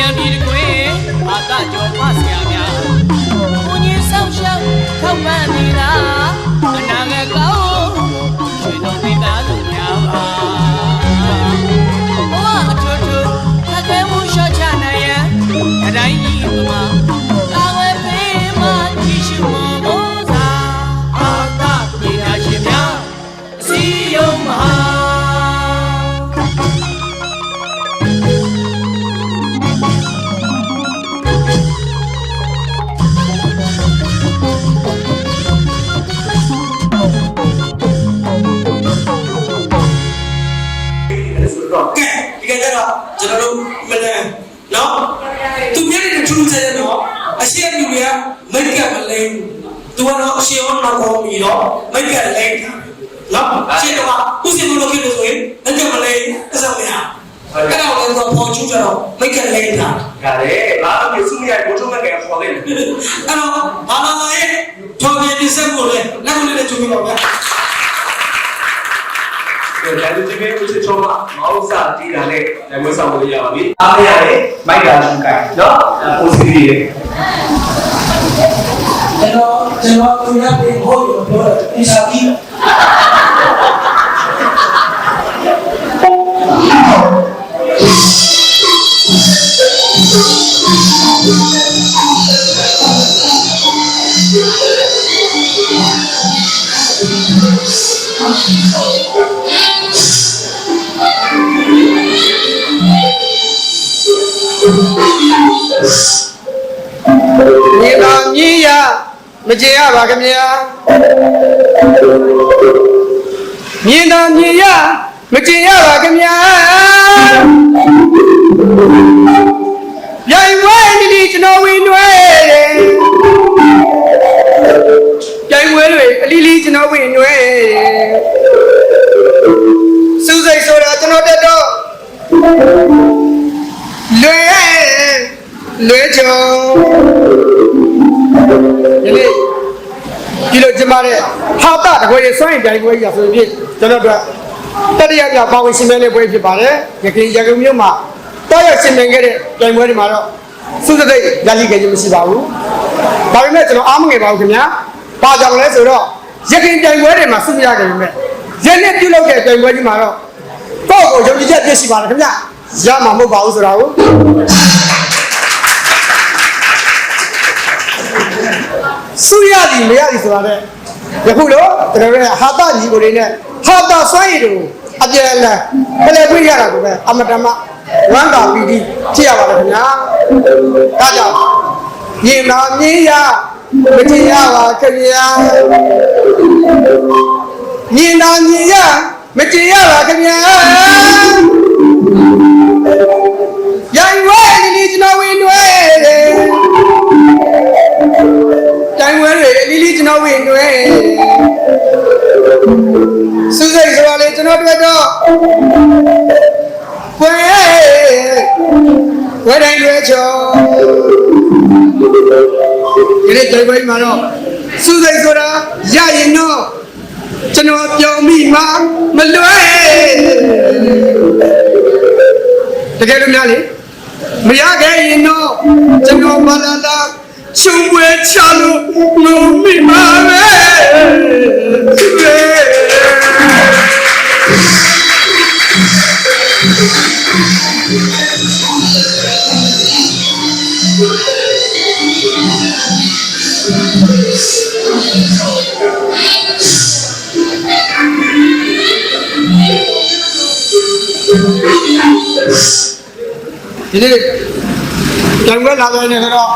မြန်ပြည်တကွင်းအာသာကျော်ဖဆရာများကိုကြီးဆောင်ရှောက်ထောက်ပံ့နေတာအနာငယ်ကောင်းရွှေတော်မိသားစုများပါဘဝအထွတ်ထွတ်ခက်ခဲမှုလျှော့ချနိုင်ရန်အတိုင်းကြီးမှာကာဝယ်ပေးမှကြီးရှိမောမိုးစာအာသာပညာရှင်များစီယုံမဟာကျွန်တော်တို့မလန်နော်သူပြတဲ့ထူးခြားတဲ့တော့အရှိလူတွေကမိတ်ကမလိမ့်သူကတော့အရှိအောင်နောက်ပေါ်ပြီးတော့မိတ်ကလိမ့်နော်ရှင်းတော့ဥစဉ်လို့ဖြစ်လို့ဆိုရင်မိတ်ကမလိမ့်အစမရအဲ့တော့လည်းတော့ပေါ်ချူကြတော့မိတ်ကလိမ့်တာဒါလေဘာလို့စုရဘုထုမဲ့ကခေါ်တယ်အဲ့တော့ဘာလာရဲ့ထော်ပြပြဆက်ဖို့လေလက်ကိုလည်းချူပြီးပါဗျာဒါလူကြီးမျိုးစစ်ချုံးမှာမောက်စာတီးတာနဲ့လက်ဝဲဆောင်လို့ရပါပြီ။အားမရတဲ့မိုက်တာရှုကိုင်းနော်။ပိုစီရီကျွန်တော်သူရပြီးဟိုပြောအင်ရှာကြီးမြေပါမြေရမကြေရပါခင်ဗျာမြေတော်မြေရမကြေရပါခင်ဗျာရိုင်ဝဲဒီကျွန်တော်ဝင်တွဲရိုင်ဝဲတွေအလီလီကျွန်တော်ဝင်တွဲစူးစိတ်ဆိုတာကျွန်တော်တက်တော့လွဲချောဒီလိုကျမတဲ့ဟာတာတကွေစွန့်ရင်ပြိုင်ပွဲကြီးဆိုရင်ကျွန်တော်တို့တတိယပြပါဝင်ရှင်မဲတဲ့ပွဲဖြစ်ပါတယ်ရခိုင်ရကုံမြို့မှာတောရရှင်မဲခဲ့တဲ့ပြိုင်ပွဲတွေမှာတော့စုစသိရရှိခဲ့ခြင်းမရှိပါဘူးဒါပေမဲ့ကျွန်တော်အားမငယ်ပါဘူးခင်ဗျာဘာကြောင့်လဲဆိုတော့ရခိုင်ပြိုင်ပွဲတွေမှာစုမရခဲ့ပေမဲ့ရနေ့ပြုလုပ်တဲ့ပြိုင်ပွဲကြီးမှာတော့ကိုယ့်ကိုယုံကြည်ချက်ပြည့်ရှိပါတယ်ခင်ဗျာရမှာမဟုတ်ပါဘူးဆိုတာကိုစုရသည်မရသည်ဆိုတာနဲ့ယခုလိုကျွန်တော်တို့ဟာတာညီကိုတွေနဲ့ဟာတာစွမ်းရည်တို့အပြည့်အလဲပလဲပြရတာကိုပဲအမတမဝမ်းသာပီတိဖြစ်ရပါတယ်ခင်ဗျာဒါကြောင့်ညီနာမြည်ရမကြည့်ရပါခင်ဗျာညီနာမြည်ရမကြည့်ရပါခင်ဗျာရိုင်ဝဲဒီကျွန်တော်ဝင်တွေတိုင်းဝဲတွေအလီလီကျွန်တော်ဝင်တွဲစူးစိတ်ဆိုတာလေကျွန်တော်တွေ့တော့ဝဲတိုင်းတွဲချောဒီနေ့တိုင်းဝဲမှာတော့စူးစိတ်ဆိုတာရရင်တော့ကျွန်တော်ပြောင်းမိမှမလွဲတကယ်လို့များလေမရခဲ့ရင်တော့ကျွန်တော်ဘာလာချုံွယ်ချလို့ငုံမိမှာပဲဒီနေ့ကံကွက်လာတယ်နေတော့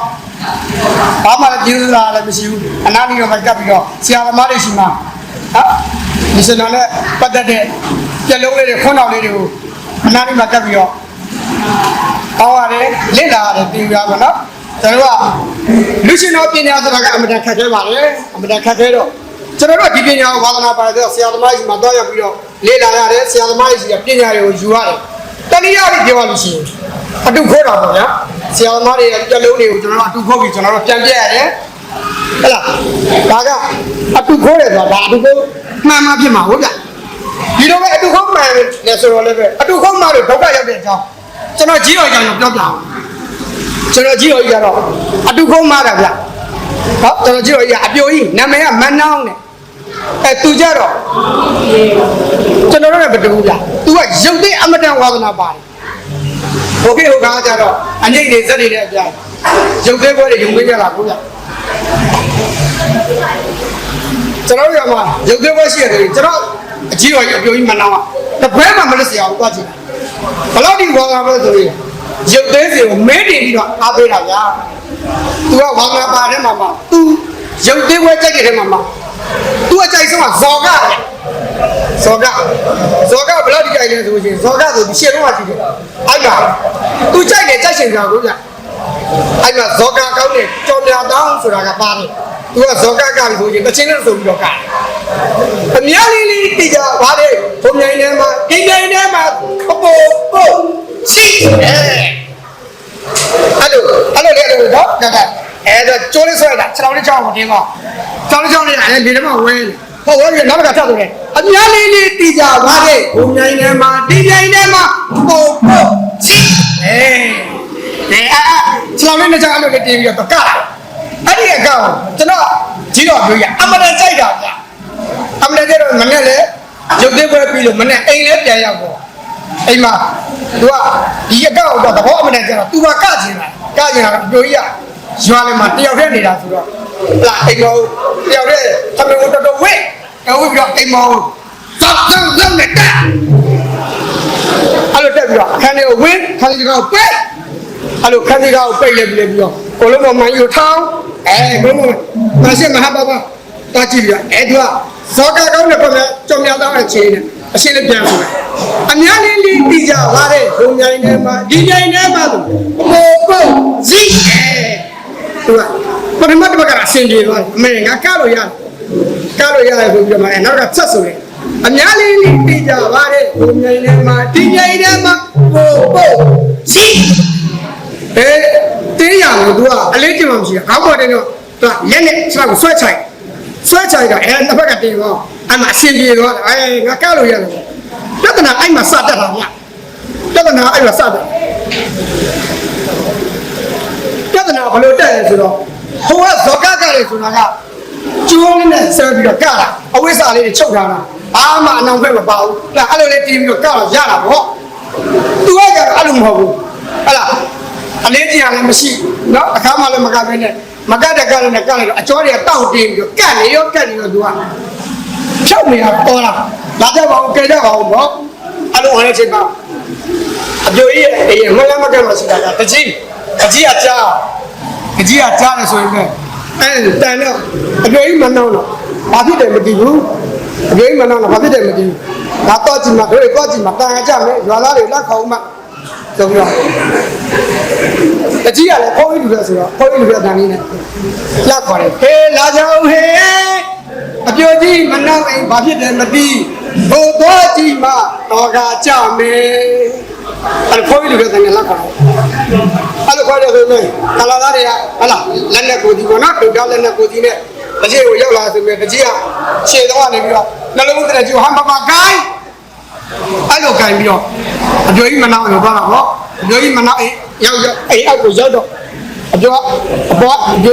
ဘာမှလည်းကျေးဇူးလာလည်းမရှိဘူးအနားပြီးတော့ကပ်ပြီးတော့ဆရာသမားတွေရှိမှာဒီစနာနဲ့ပတ်သက်တဲ့ပြက်လုံးလေးတွေခွန်းတော်လေးတွေကိုအနားပြီးမှကပ်ပြီးတော့အောင်းရတယ်လစ်လာရတယ်ပြင်ပြပါတော့ကျွန်တော်ကလူရှင်တော်ပညာဆိုတာကအမှန်တန်ခက်ခဲပါလေအမှန်တန်ခက်ခဲတော့ကျွန်တော်တို့ဒီပညာကိုဝါသနာပါတဲ့ဆရာသမားကြီးမှာတော့ရောက်ပြီးတော့လေ့လာရတယ်ဆရာသမားကြီးကပညာတွေကိုယူရတယ်တနည်းအားဖြင့်ပြောရလို့ရှိရင်အတုခိုးတာပေါ့ဗျာဆရာသမားတွေပြက်လုံးတွေကိုကျွန်တော်တို့အတုခိုးပြီးကျွန်တော်တို့ပြန်ပြရတယ်ဟဲ့လားဒါကအတုခိုးတယ်ဆိုတာဒါအတုခိုးမှန်မှဖြစ်မှာဟုတ်ဗျဒီလိုပဲအတုခိုးမှန်တယ်ဆိုတော့လည်းပဲအတုခိုးမှလို့ဒုက္ခရောက်တဲ့အကြောင်းကျွန်တော်ကြီးတော်ကြောင့်ပြောပြအောင် ကျွန်တော်ကြီးတော်ကြီးကတော့အတူကုန်းမာတာဗျဟောကျွန်တော်ကြီးတော်ကြီးကအပြိုကြီးနာမည်ကမနှောင်းတဲ့သူကြတော့ကျွန်တော်တို့လည်းမတူဘူးဗျသူကရုပ်သိအမတန်ဝါသနာပါတယ်ဟိုကိဟိုကားကြတော့အငိတ်တွေဇက်တွေနဲ့အပြားရုပ်သေးပွဲတွေယုံပေးကြတာကိုဗျကျွန်တော်တို့ကမှရုပ်သေးပွဲရှိရတယ်ကျွန်တော်အကြီးတော်ကြီးအပြိုကြီးမနှောင်းကတပွဲမှမလက်စရာဘူးသွားကြည့်ဘယ်လောက်ဒီဝါကားပဲဆိုရင်ရုပ်သေးစီကိုမဲတင်ပြီးတော့အားပေးတာဗျာသူကဝါကားပါတဲ့မှာမှသူရုပ်သေးပွဲကြိုက်တဲ့မှာမှသူအကြိုက်ဆုံးကဇော်ကဘယ်လောက်ဒီကြိုက်လဲဆိုရင်ဇော်ကဆိုဒီရှေ့တော့မှရှိတယ်အဲ့မှာသူကြိုက်တယ်ကြိုက်ရှင်ကြဘူးဗျအဲ့မှာဇော်ကကောင်းတယ်ကြော်မြတောင်းဆိုတာကပါတယ်သူကဇော်ကကပြီဆိုရင်တချင်းနဲ့ဆိုပြီးတော့ကအများလေးတိကြပါလေဘုံမြိုင်ထဲမှာဒီမြိုင်ထဲမှာအပေါ်ပို့ရှိအဲ့လိုလေတော့အဲ့တော့ကျိုးလေးဆွဲတာခြေထောက်လေးချောင်းမတင်းတော့ချောင်းလေးနဲ့လေထဲမှာဝဲနေဟုတ်ရောနောက်ကထပ်ဆိုတယ်အများလေးတိကြပါလေဘုံမြိုင်ထဲမှာဒီမြိုင်ထဲမှာအပေါ်ပို့ရှိခြေထောက်လေးနဲ့ချောင်းလေးတင်းပြီးတော့ကအဲ့ဒီအကောင်ကျွန်တော်ကြီးတော်ပြောရအမတန်ကြိုက်တာဗျအမတန်ကြိုက်တော့မနဲ့လေရုပ်သေးပွဲပြီးလို့မနဲ့အိမ်လည်းပြန်ရောက်တော့အိမ်မှာသူကဒီအကောင်တော့သဘောအမတန်ကြတော့သူကကကျင်တာအပြိုကြီးကရွာလည်းမှာတယောက်တည်းနေတာဆိုတော့လာအိမ်မောတယောက်တည်းသမီးတော်ဝစ်ပြီးတော့အိမ်မောစောက်လုံးနဲ့တက်အဲ့လိုတက်ပြီးတော့အခန်းလေးကိုဝင်းခန်းလေးကောပိတ်အဲ့လိုခန်းလေးကောပိတ်လဲပြီးတော့ကိုလုံးမမိုင်းယူထောင်းကိုလုံးမရှိမဟာဘာဘာတာကြည့်ပြီးတော့သူကဇောကကောင်းတဲ့ပုံနဲ့ကြောင်မြောက်သားတဲ့ချိန်နဲ့အရှင်းလေးပြန်ဆိုတယ်အများလေးတိကြပါတဲ့ဘုံမြိုင်ထဲမှာဒီမြိုင်ထဲမှာသူပို့ဇီသူကပထမတစ်ပတ်ကအဆင်ပြေသွားတယ်အမေငါကားလို့ရတယ်ဆိုပြီးတော့မှနောက်ကဆက်ဆိုတယ်အများလေးတိကြပါတဲ့ဘုံမြိုင်ထဲမှာဒီမြိုင်ထဲမှာပို့ဇီတင်းရအောင်သူကအလေးကျင်မှမရှိတာခေါင်းပေါ်တင်တော့သူကလက်နဲ့စလောက်ဆွဲချိုက်တော့နှစ်ဖက်ကတင်တော့အဲ့မှာအဆင်ပြေတော့ငါကောက်လို့ရတယ်ပြဿနာအဲ့မှာစတတ်တာဗျပြဿနာအဲ့မှာစတတ်ပြဿနာဘယ်လိုတက်လဲဆိုတော့ဟိုကဇော်ကလည်းဆိုတာကကျိုးလေးနဲ့ဆဲပြီးတော့ကတာအဝိစာလေးတွေချုပ်ထားတာအားမအနောင်ဖက်မပါဘူးအဲ့လိုလေးတင်ပြီးတော့ကောက်တော့ရတာပေါ့သူကကြတော့အဲ့လိုမဟုတ်ဘူးဟဲ့လားအလေးကြီးလည်းမရှိเนาะအခါမှလည်းမကဘဲနဲ့မကတဲ့ကလည်းနဲ့ကလည်းအကျော်တွေကတောက်တင်းပြီးတော့ကတ်နေရောသူကဖြောက်နေတာပေါ်လာကြပါဦးကြကြပါဦးเนาะအဲ့လိုဟောတဲ့ချိန်မှာအပြိုကြီးရဲ့မလမကမရှိတာကတကြီးကကြားတယ်ဆိုရင်ပဲတန်တော့အပြိုကြီးမနှောင်းတော့ဘာဖြစ်တယ်မသိဘူးအပြိုကြီးမနှောင်းတော့ဘာဖြစ်တယ်မသိဘူးငါတော့ကြည့်မှာတို့တွေတော့ကြည့်မှာတန်ကြမယ်ရွာသားတွေလက်ခေါင်းမှာဆိုပြီးတော့တကြီးကလည်းဖုန်းကြီးလူပဲဆိုတော့ဖုန်းကြီးလူပဲအတန်လေးနဲ့လက်ခေါ်တယ်ဟေးလာကြအောင်ဟေးအပြိုကြီးမနှောင်းအိမ်ဘာဖြစ်တယ်မသိဟိုတော့ကြည့်မှာတော့ကကြမယ်အဲ့ဖုန်းကြီးလူပဲအတန်နဲ့လက်ခေါ်တယ်အဲ့လိုခေါ်တယ်ဆိုရင်ကလာသားတွေကဟလာလက်နဲ့ကိုကြီးကနော်ဒုက္ခလက်နဲ့ကိုကြီးနဲ့တကြီးကိုရောက်လာဆိုပြီးတကြီးကရှေ့တော့ကနေပြီးတော့နှလုံးသားတကြီးကိုဟမ်ပါပါကိုင်းအဲ့လိုကိုင်းပြီးတော့အပြိုကြီးမနှောင်းလို့ပြောတာပေါ့အပြိုကြီးမနှောင်းရောက်အိမ်အောက်ကိုရောက်တော့အပြို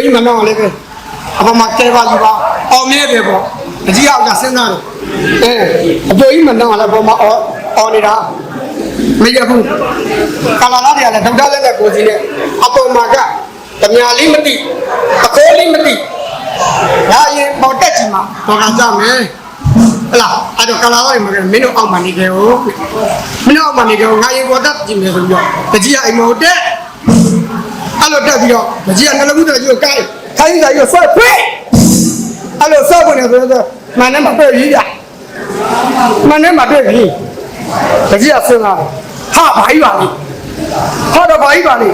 ကြီးမနှောင်းလည်းပဲအပေါ်မှာကဲပါယူပါအောင်မြဲပဲပေါ့တကြီးအောက်ကစဉ်းစားတယ်အပြိုကြီးမနှောင်းလည်းပေါ်မှာအော်နေတာမရဘူးကလာလာတွေကလည်းဒုက္ခလက်နဲ့ကိုကြီးနဲ့အပေါ်မှာကဓမြလေးမသိအခိုးလေးမသိဒါရင်ပေါ်တက်ချင်မှာတော့ကကြမယ်ဟလာအဲ့တော့ကလာလာတွေမှာမင်းတို့အောက်မှာနေကြဦးမင်းတို့အောက်မှာနေကြဦးငါရင်ပေါ်တက်ကြည့်မယ်ဆိုပြီးတော့တကြီးကအိမ်မောတက်အဲ့လိုတက်ပြီးတော့တကြီးကနှလုံးသားကြီးကိုကိုင်းခိုင်းစာကြီးကိုဆွဲဖွေးအဲ့လိုဆောက်ဖို့နေဆိုတော့မန်နဲ့မတွေ့ကြီးပြမန်နဲ့မတွေ့ကြီးတကြီးကစဉ်းစားဟာဘာကြီးပါလဲဟောတော့ဘာကြီးပါလဲ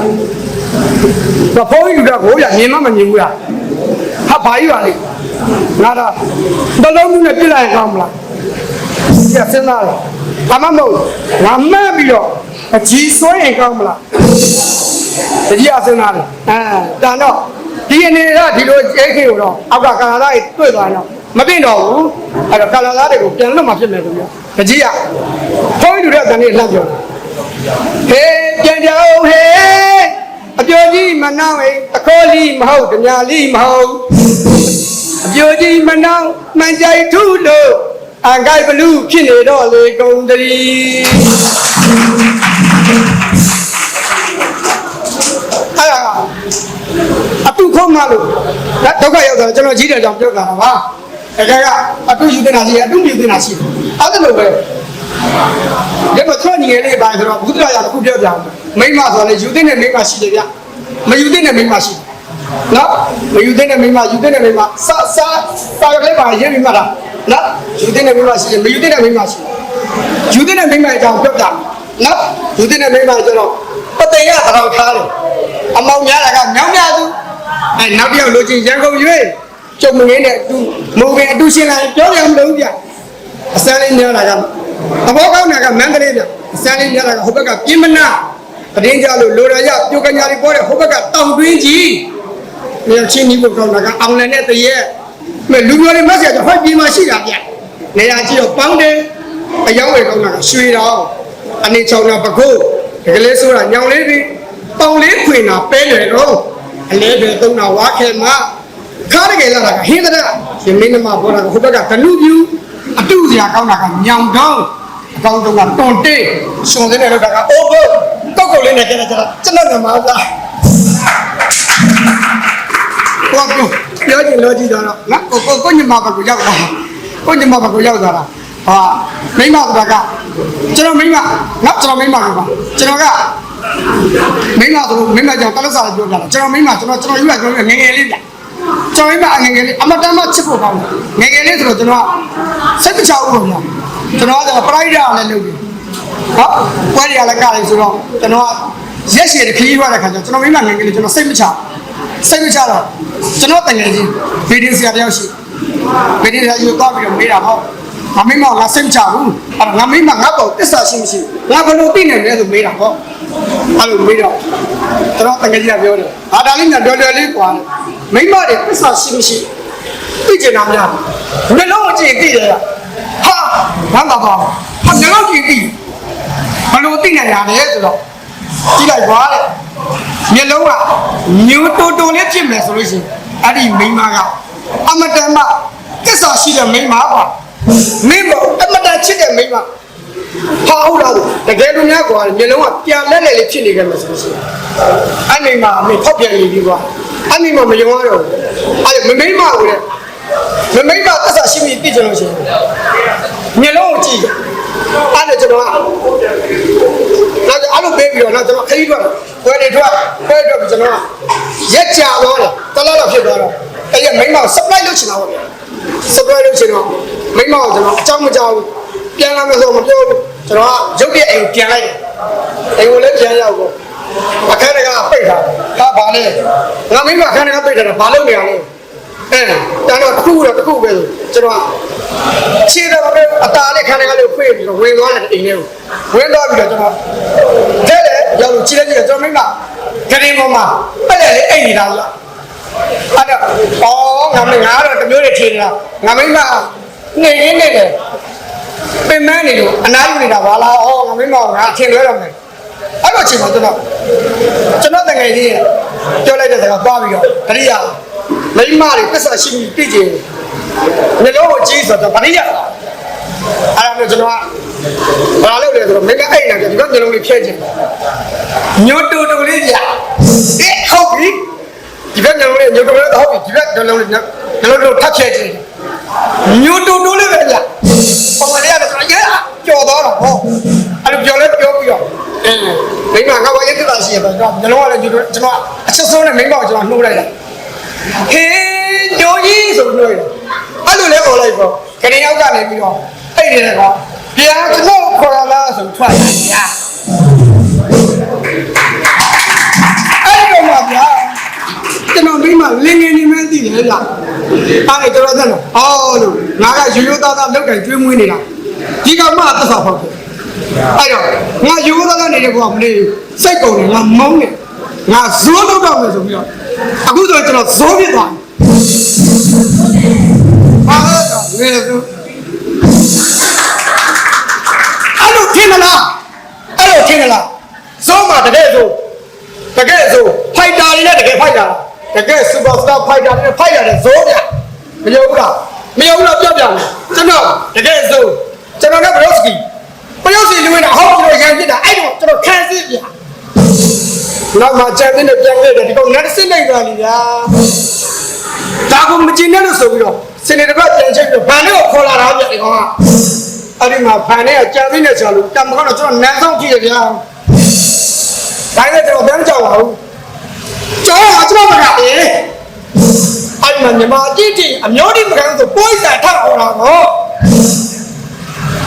တော့ဘုန်းကြီးကကိုရမြင်မမြင်ဘူးလားဟာဘာကြီးပါလဲငါတော့ဘလုံးမှုနဲ့ပြစ်လိုက်ရင်ကောင်းမလားဒီကစဉ်းစားတယ်ဘာမှမဟုတ်ငါမှန်းပြီးတော့အကြီးဆွဲရင်ကောင်းမလားတကြီးအစဉ်းစားတယ်တန်တော့ဒီအနေကဒီလိုကျဲခေကိုတော့အောက်ကကာလာသားတွေတွေ့သွားတော့မပြင့်တော့ဘူးအဲ့တော့ကာလာသားတွေကိုပြန်လွတ်မှဖြစ်မယ်ဆိုပြီးတကြီးကဘုန်းကြီးတို့တဲ့အတန်လေးလှမ်းပြောဟေးပြန်ကြအောင်ဟေးအပြ ပြိုကြီးမနှောင်းအိမ်အခေါ်လီမဟုတ်ဓမြလီမဟုတ်အပြိုကြီးမနှောင်းမှန်ကြိုက်ထုလို့အန်ကိုက်ဘလူးဖြစ်နေတော့လေကုန်တရီအဲ့ဒါအတူခုံးမလို့ဒုက္ခရောက်တော့ကျွန်တော်ကြီးတယ်ကြောင့်ပြောတာပါတကယ်ကအတူယူတင်တာရှိအတူယူတင်တာရှိအဲ့ဒါလိုပဲဒီမှာထွက်နေရတဲ့ပိုင်းဆိုတော့ဘုဒ္ဓရာတခုပြောပြအောင်မိမဆိုလည်းယူတင်တဲ့မိမရှိတယ်ဗျမယူတင်တဲ့မိမရှိနော်မယူတင်တဲ့မိမယူတင်တဲ့မိမစာရလေးပါရေးပြီးမှလားနော်ယူတင်တဲ့မိမရှိတယ်မယူတင်တဲ့မိမရှိယူတင်တဲ့မိမအကြောင်းပြောပြနော်ယူတင်တဲ့မိမကျတော့ပသိရတော်ထားတယ်အမောင်များတာကမြောင်းများသူအဲနောက်တစ်ယောက်လိုချင်ရန်ကုန်ရွေးကျုံမငင်းတဲ့အတူမုံပင်အတူရှင်လာပြောပြမလို့ဗျအစမ်းလေးများတာကသဘောကောင်းတာကမန္တလေးဗျအစမ်းလေးများတာကဟိုဘက်ကပြင်းမနာတရင်ကြလို့လိုရရပြုတ်ကညာလေးပေါ်တဲ့ဟိုဘက်ကတောင်တွင်းကြီးမြေချင်းကြီးကိုကောင်းတာကအောင်လည်းနဲ့တရေမဲ့လူမျိုးလေးမဆက်ကြဟောပြည်မှာရှိတာဗျနေရာကြီးတော့ပေါင်းတယ်အယောင်းဝယ်ကောင်းတာကရွှေတော်အနေချောင်းတာပကုတ်ဒီကလေးဆိုတာညောင်လေးပြီးပေါင်လေးခွင်တာပဲလေတော့အလဲပဲသုံးတာဝါခဲမှာခါရကလေးလာတာဟင်းတဲ့ရှင်မင်းမပေါ်တာဟိုဘက်ကဒလူပြူအတူစရာကောင်းတာကညောင်တောင်းအကောင်းဆုံးကတွန်တေးရှင်တဲ့လောက်တာကအိုးဘုတ်ကောက်လေးနဲ့ကျကျွန်တော်ကမှာလားကိုပြောချင်လို့ကြည့်တော့ငါကိုညမဘကိုရောက်တာကိုညမဘကိုရောက်သွားတာဟာမိမဆိုတာကကျွန်တော်မိမနော်ကျွန်တော်မိမကပါကျွန်တော်ကမိမဆိုလို့မိမကြောင့်တလက်စားပြောပြတာကျွန်တော်မိမကျွန်တော်ယူရကျွန်တော်ငငယ်လေးပြကျွန်တော်မိမငငယ်လေးအမတမ်းမချစ်ဖို့ကောင်းတယ်ငငယ်လေးဆိုတော့ကျွန်တော်စိတ်တချောက်လို့ညာကျွန်တော်ကပရိုက်တာလည်းလုပ်တယ်ဟောပွဲရလည်းကလည်းဆိုတော့ကျွန်တော်ကရက်ရှည်တခီးရွာတဲ့ခါကျကျွန်တော်မိမငငယ်လေးကျွန်တော်စိတ်မချတော့ကျွန်တော်တငယ်ချင်းဗီဒီယိုဆရာတယောက်ရှိဗီဒီယိုဆရာယူသွားပြီးတော့မေးတာဟောငါမိမငါစိတ်ချဘူးအဲ့ငါမိမငါပေါ့တစ္ဆာရှိမရှိငါဘယ်လိုသိနိုင်လဲဆိုမေးတာဟောအဲ့လိုမေးတော့ကျွန်တော်တကယ်ကြီးပြောတယ်ဟာဒါလေးနဲ့တော်တော်လေးကွာမိမတွေတစ္ဆာရှိမရှိသိကျင်တာများဘယ်လိုအကျင့်သိရဟာဘာမှမပေါ့ဟာငါတော့ကြည့်သိဘယ်လိုသိနိုင်ရလဲဆိုတော့ကြည့်လိုက်ပါတဲ့မျက်လုံးကညိုတိုတိုလေးဖြစ်မယ်ဆိုလို့ရှိရင်အဲ့ဒီမိမကအမတန်မှတစ္ဆာရှိတဲ့မိမပါမိမအမတန်ချစ်တဲ့မိမဟာဟုတ်လားတကယ်လို့များကွာမျက်လုံးကပြန်လဲလဲလေးဖြစ်နေကြမှာဆိုလို့ရှိရင်အဲ့မိမအမေဖောက်ပြန်နေပြီကွာအဲ့မိမမယုံရတော့အဲ့မိမကိုလေမိမတစ္ဆာရှိမိသိကြလို့ရှိရင်မျက်လုံးကိုကြည့်အဲ့ဒါကျွန်တော်နောက်အဲ့လိုပေးပြီးတော့နောက်ကျွန်တော်ခရီးထွက်ခွဲပြီးကျွန်တော်ရက်ကြတော့တလားတော့ဖြစ်သွားတော့အဲ့ရမိမကို supply လုပ်ချင်တာပေါ့ဗျာ supply လုပ်ချင်တော့မိမကိုကျွန်တော်အကြောင်းမကြောက်ဘူးပြန်လာမယ်ဆိုမပြောဘူးကျွန်တော်ကရုပ်ပြအိမ်ပြန်လိုက်တယ်အိမ်ကိုလည်းပြန်ရောက်တော့အခန်းကပိတ်ထားဟာဘာလဲငါမိမအခန်းကပိတ်ထားတာဘာလုပ်နေရလဲအဲတန်းတော့တစ်ခုပဲဆိုကျွန်တော်ခြေတော့ပဲအတားလေးခန်းကလေးဖွင့်ပြီးတော့ဝင်သွားတယ်အိမ်ထဲကိုဝင်သွားပြီးတော့ကျွန်တော်တဲ့လေရောက်လို့ခြေလိုက်ကြည့်ကျွန်တော်မိမကရင်ပေါ်မှာပက်လက်လေးအိမ်နေတာလားအဲ့တော့ငါတော့တမျိုးတွေထင်နေတာငါမိမနေရင်းနေတယ်ပင်မနေလို့အနားယူနေတာပါလားငါမိမငါထင်လွဲတော့မယ်အဲ့တော့ချိန်မှာကျွန်တော်တကယ်ကြီးပြောလိုက်တဲ့စကားသွားပြီးတော့တတိယမိမတွေပစ္စာရှိပြီးပြည့်ကျင်နှလုံးကိုကြီးဆိုတော့ဗရိယအဲ့ဒါမျိုးကျွန်တော်ကဘာလုပ်လဲဆိုတော့မိမအဲ့နာကြဒီကနှလုံးလေးဖြဲခြင်းညိုတူတူလေးကြာဟုတ်ပြီဒီကနှလုံးလေးညိုတူလေးဟုတ်ပြီဒီကနှလုံးလေးထပ်ဖြဲခြင်းညိုတူတူလေးပဲကြာပုံမှန်လေးရတယ်ဆိုတော့ကြော်သွားတော့ဟောအဲ့လိုပြောလဲပြောပြီးတော့မိမငါဘာရက်တာရှိရပါတော့နှလုံးကလည်းကျွန်တော်အချက်ဆုံးနဲ့မိမကိုကျွန်တော်နှိုးလိုက်တာဟေးညိုကြီးဆိုလို့အဲ့လိုလဲပေါ်လိုက်ပေါ့ခရင်ရောက်ကနေပြီးတော့အဲ့ဒီတဲ့ကောင်ပြန်ကျွန်တော်ခေါ်လာလားဆိုထွက်လာညာအဲ့ဒီမှာဗျာကျွန်တော်မိမလင်းငယ်နေမှန်းသိတယ်ဗျာအဲ့ဒါကျွန်တော်သက်လို့ဟောလို့ငါကရိုးရိုးသားသားလောက်တိုင်ကျွေးမွေးနေတာဒီကောင်မှသက်သာဖောက်တယ်အဲ့တော့ငါရိုးရိုးသားသားနေတဲ့ကောင်မနေစိတ်ကုန်တယ်ငါမုန်းတယ်ငါဇိုးတော့မယ်ဆိုပြီးတော့အခုဆိုကျွန်တော်ဇိုးပြစ်သွားဘာလို့လဲဆိုအဲ့လိုထင်လားဇိုးမှာတကယ်ဆို တကယ်ဆိုဖိုက်တာတွေနဲ့တကယ်ဖိုက်တာတကယ်စူပါစတာဖိုက်တာတွေနဲ့ဖိုက်ရတယ်ဇိုးဗျမယုံဘူးလားပြောပြမယ်ကျွန်တော်တကယ်ဆိုကျွန်တော်ကဘရော့စကီလူဝင်တာဟောကျွန်တော်ရန်ပြစ်တာအဲ့တော့ကျွန်တော်ခံစစ်ပြနောက်မှချန်တဲ့ပြန်ခဲ့တယ်ဒီကောင်ငါစစ်လိုက်တာလေဗျာဒါကမကျင်နဲ့လို့ဆိုပြီးတော့စနေတပတ်ပြန်ချိန်ပြီးဗန်လေးကိုခေါ်လာတာဗျဒီကောင်ကအဲ့ဒီမှာဗန်လေးကကြံသိနေချာလို့တမကတော့ကျွန်တော်နန်းဆောင်ကြည့်ရဗျာဒါနဲ့ကျွန်တော်ပြန်ကြောက်ပါဘူးကျွန်တော်မကလေအဲ့မှာညီမအကြည့်ကြည့်အမျိုးတိမကန်ဆိုပိုးစားထောက်အောင်တာကော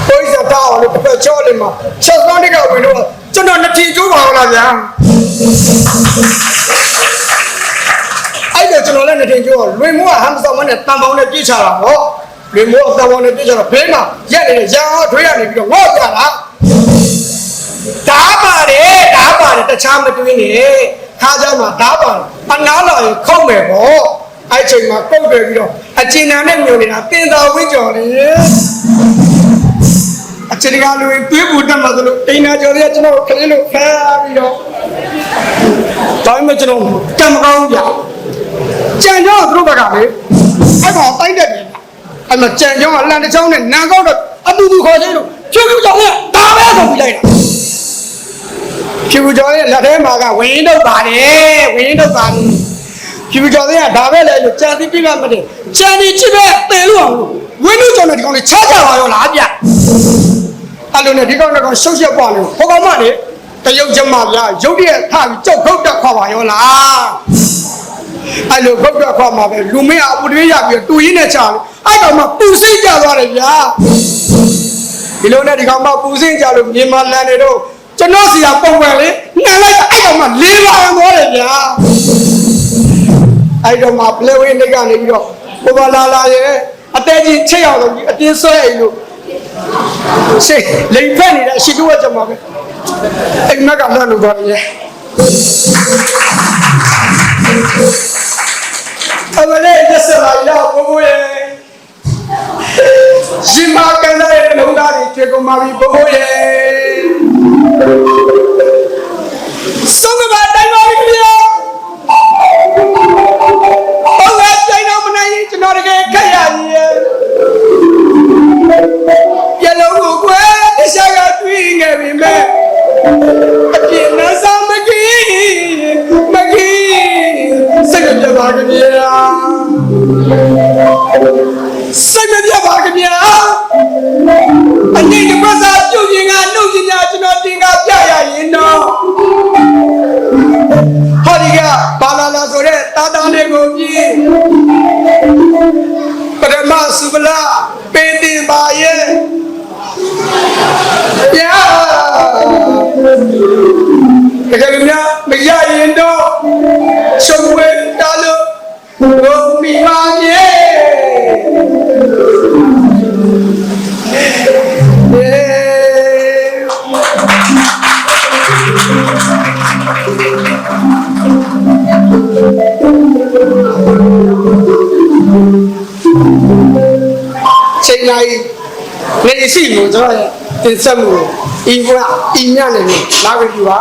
ပိုးစားထောက်အောင်လို့တစ်ချောလေးမှာချက်သွန်းတိကဝင်တော့ကျွန်တော်နှစ်ထင်ကျိုးပါအောင်လားဗျာအဲ့ဒါကျွန်တော်လည်းနှစ်ထင်ကျိုးလွင်မိုးကဟမ်ဆောင်မနဲ့တန်ပေါင်းနဲ့ပြစ်ချတာဟောလွင်မိုးကတန်ပေါင်းနဲ့ပြစ်ချတော့ဘေးမှာရက်နေတဲ့ရန်ဟောထွေးရနေပြီးတော့ငေါ့ကြတာဓာပါတယ်တခြားမတွေးနေခါကြမှာဓာပါတယ်အနားလာရင်ခုတ်မယ်ပေါ့အဲ့ချိန်မှာကုတ်တယ်ပြီးတော့အကျဉ်းနာနဲ့ညွန်နေတာတင်တော်ဝင်းကြော်လေအချိန်ကလူတွေတွေးပူတတ်မှသလိုတိန်နာကြော်တွေကကျွန်တော်ခလေးလို့ဖမ်းပြီးတော့ဒါမှမဟုတ်ကျွန်တော်ကံမကောင်းကြကြံကြောသူတို့ဘက်ကလေအဲ့ကောင်တိုက်တယ်အဲ့မှာကြံကြောကလန်တစ်ချောင်းနဲ့နန်ကောက်တော့အတူတူခေါ်ချင်းလို့ဖြူဖြူကြောင်နဲ့ဒါပဲဆိုပြီးလိုက်တာဖြူဖြူကြောရဲ့လက်ထဲမှာကဝင်းတော့ပါတယ်ဖြူဖြူကြောရဲ့ဒါပဲလေလို့ကြံသိပြကမတည်းကြံဒီချစ်ပဲပယ်လို့အောင်ဝင်းတို့ကြောင့်လည်းဒီကောင်လေးချကြပါရောလားဗျအဲ့လိုနဲ့ဒီကောင်ကတော့ရှုပ်ရှက်ပွားလို့ဟိုကောင်မလေတရုတ်ကျမဗျာရုပ်တရက်ထားပြီးကြောက်ထုတ်တက်ခွာပါရောလားအဲ့လိုဘုတ်တက်ခွာမှာပဲလူမင်းအပူတွေးရပြီးတူရင်းနဲ့ချတယ်အဲ့ကောင်မှပူစိတ်ကြသွားတယ်ဗျာဒီလိုနဲ့ဒီကောင်မှပူစိတ်ကြလို့မြေမလန်နေတော့ကျွန်တော်စီကပုံပန်လေနှံလိုက်အဲ့ကောင်မှလေးပါအောင်သွားတယ်ဗျာအဲ့တော့မှပလဲဝင်းတွေကနေပြီးတော့ဘဘလာရဲ့အတဲကြီးချက်ရောက်တော့အတင်းဆွဲအိမ်လို့စိတ်လိမ်ဖက်နေတဲ့အရှိတူကကြမှာပဲအိမ်မက်ကလန့်လို့သွားတယ်အမလေးရစလာရဘဘရဲ့ရှင်မကန်တဲ့လုံသားတွေကျေကုန်ပါပြီဘဘရဲ့ဆုံးမတိုင်းပါပြီဗျာဘာလဲတိုင်းတော့မနိုင်ရင်ကျွန်တော်တကယ်ခက်ရကြီးရဲ့ပြလုံးကိုကွယ်တရားကတွေးနေပြီမဲ့အပြင်းနဲ့စမကြီးစိတ်ကြပါကြဗျာအနည်းကမစားပြုတ်ရင်ကနှုတ်ရင်ကျွန်တော်တင်ကပြရရင်တော့ဟောဒီကဘာလာဆိုတဲ့တာတာလေးကိုပြေးပရမစုဗလာပေတင်ပါရဲ့ဗျာတကယ်များမရရင်တော့ချုပ်ဝဲတာလို့ဘုံမိပါရဲ့ချိန်တိုင်းနေရှိလို့ကျွန်တော်တင်ဆက်မှုအင်းကွာအင်းညနေလာပြီပါ